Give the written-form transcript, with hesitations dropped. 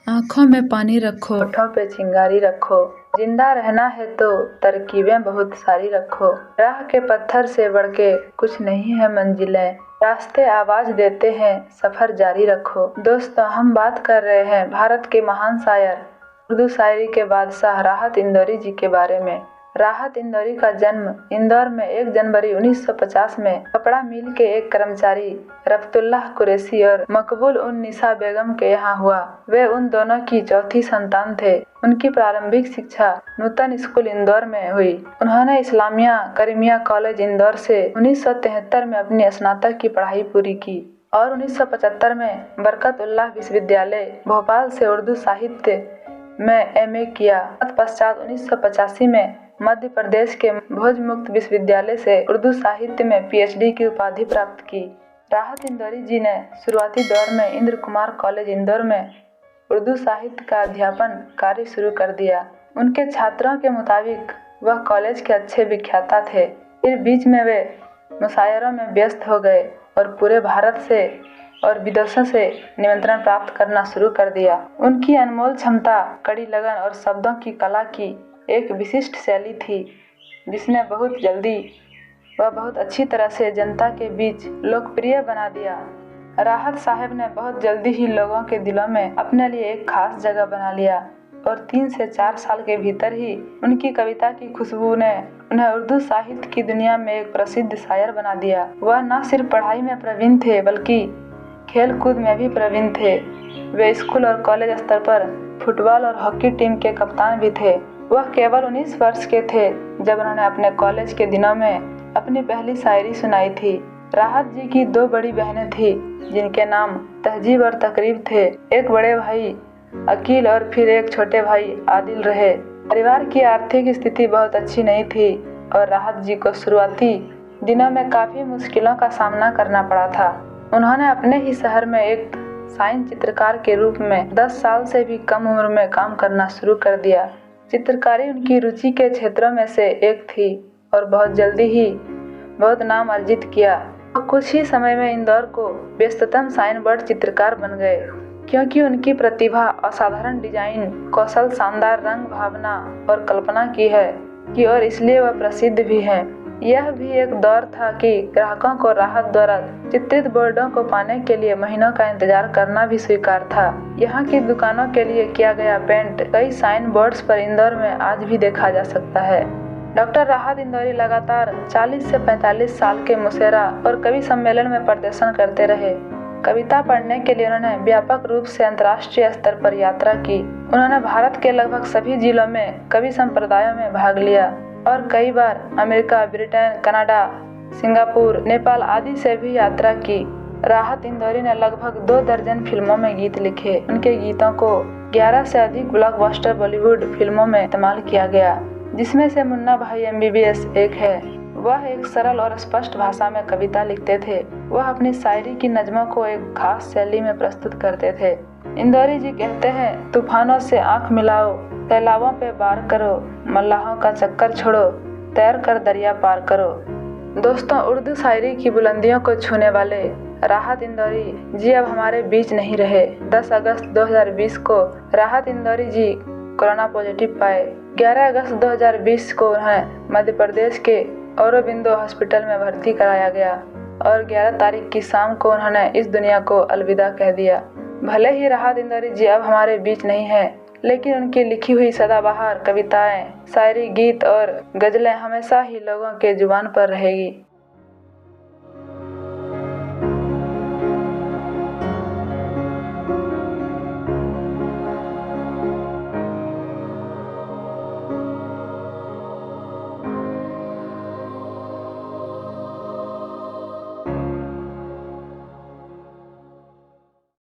आँखों में पानी रखो, होठों पे चिंगारी रखो। जिंदा रहना है तो तरकीबें बहुत सारी रखो। राह के पत्थर से बढ़ के कुछ नहीं है मंजिलें, रास्ते आवाज देते हैं सफर जारी रखो। दोस्तों, हम बात कर रहे हैं भारत के महान शायर, उर्दू शायरी के बादशाह राहत इंदौरी जी के बारे में। राहत इंदौरी का जन्म इंदौर में 1 जनवरी 1950 में कपड़ा मिल के एक कर्मचारी रफ्तुल्लाह कुरैशी और मकबूल उन निसा बेगम के यहाँ हुआ। वे उन दोनों की चौथी संतान थे। उनकी प्रारंभिक शिक्षा नूतन स्कूल इंदौर में हुई। उन्होंने इस्लामिया करीमिया कॉलेज इंदौर से 1973 में अपनी स्नातक की पढ़ाई पूरी की और 1975 में बरकतुल्लाह विश्वविद्यालय भोपाल से उर्दू साहित्य में एमए किया। तत्पश्चात 1985 में मध्य प्रदेश के भोजमुक्त विश्वविद्यालय से उर्दू साहित्य में पीएचडी की उपाधि प्राप्त की। राहत इंदौरी जी ने शुरुआती दौर में इंद्र कुमार कॉलेज इंदौर में उर्दू साहित्य का अध्यापन कार्य शुरू कर दिया। उनके छात्रों के मुताबिक वह कॉलेज के अच्छे विख्याता थे। फिर बीच में वे मुशायरों में व्यस्त हो गए और पूरे भारत से और विदेशों से निमंत्रण प्राप्त करना शुरू कर दिया। उनकी अनमोल क्षमता, कड़ी लगन और शब्दों की कला की एक विशिष्ट शैली थी, जिसने बहुत अच्छी तरह से जनता के बीच लोकप्रिय बना दिया। राहत साहब ने बहुत जल्दी ही लोगों के दिलों में अपने लिए एक खास जगह बना लिया और 3 से 4 साल के भीतर ही उनकी कविता की खुशबू ने उन्हें उर्दू साहित्य की दुनिया में एक प्रसिद्ध शायर बना दिया। वह न सिर्फ पढ़ाई में प्रवीण थे बल्कि खेल कूद में भी प्रवीण थे। वे स्कूल और कॉलेज स्तर पर फुटबॉल और हॉकी टीम के कप्तान भी थे। वह केवल 19 वर्ष के थे जब उन्होंने अपने कॉलेज के दिनों में अपनी पहली शायरी सुनाई थी। राहत जी की 2 बड़ी बहनें थीं, जिनके नाम तहजीब और तकरीब थे। एक बड़े भाई अकील और फिर एक छोटे भाई आदिल रहे। परिवार की आर्थिक स्थिति बहुत अच्छी नहीं थी और राहत जी को शुरुआती दिनों में काफ़ी मुश्किलों का सामना करना पड़ा था। उन्होंने अपने ही शहर में एक साइन चित्रकार के रूप में 10 साल से भी कम उम्र में काम करना शुरू कर दिया। चित्रकारी उनकी रुचि के क्षेत्रों में से एक थी और बहुत जल्दी ही बहुत नाम अर्जित किया। कुछ ही समय में इंदौर को व्यस्ततम साइन बोर्ड चित्रकार बन गए, क्योंकि उनकी प्रतिभा, असाधारण डिजाइन कौशल, शानदार रंग भावना और कल्पना की और इसलिए वह प्रसिद्ध भी हैं। यह भी एक दौर था कि ग्राहकों को राहत द्वारा चित्रित बोर्डों को पाने के लिए महीनों का इंतजार करना भी स्वीकार था। यहाँ की दुकानों के लिए किया गया पेंट कई साइन बोर्ड्स पर इंदौर में आज भी देखा जा सकता है। डॉक्टर राहत इंदौरी लगातार 40 से 45 साल के मुशायरा और कवि सम्मेलन में प्रदर्शन करते रहे। कविता पढ़ने के लिए उन्होंने व्यापक रूप से अंतर्राष्ट्रीय स्तर पर यात्रा की। उन्होंने भारत के लगभग सभी जिलों में कवि संप्रदायों में भाग लिया और कई बार America, Britain, Canada, Singapore, Nepal आदि से भी यात्रा की। राहत इंदौरी ने लगभग 2 दर्जन फिल्मों में गीत लिखे। उनके गीतों को 11 से अधिक ब्लॉकबस्टर बॉलीवुड फिल्मों में इस्तेमाल किया गया, जिसमें से मुन्ना भाई एमबीबीएस एक है। वह एक सरल और स्पष्ट भाषा में कविता लिखते थे। वह अपनी शायरी की नज़्मों को एक खास शैली में प्रस्तुत करते थे। इंदौरी जी कहते हैं, तूफानों से आंख मिलाओ, सैलाबों पे वार करो, मल्लाहों का चक्कर छोड़ो, तैर कर दरिया पार करो। दोस्तों, उर्दू शायरी की बुलंदियों को छूने वाले राहत इंदौरी जी अब हमारे बीच नहीं रहे। 10 अगस्त 2020 को राहत इंदौरी जी कोरोना पॉजिटिव पाए। 11 अगस्त 2020 को उन्हें मध्य प्रदेश के औरोबिंदो हॉस्पिटल में भर्ती कराया गया और 11 तारीख की शाम को उन्होंने इस दुनिया को अलविदा कह दिया। भले ही राहत इंदौरी जी अब हमारे बीच नहीं है, लेकिन उनकी लिखी हुई सदाबहार कविताएं, शायरी, गीत और गजलें हमेशा ही लोगों के जुबान पर रहेगी।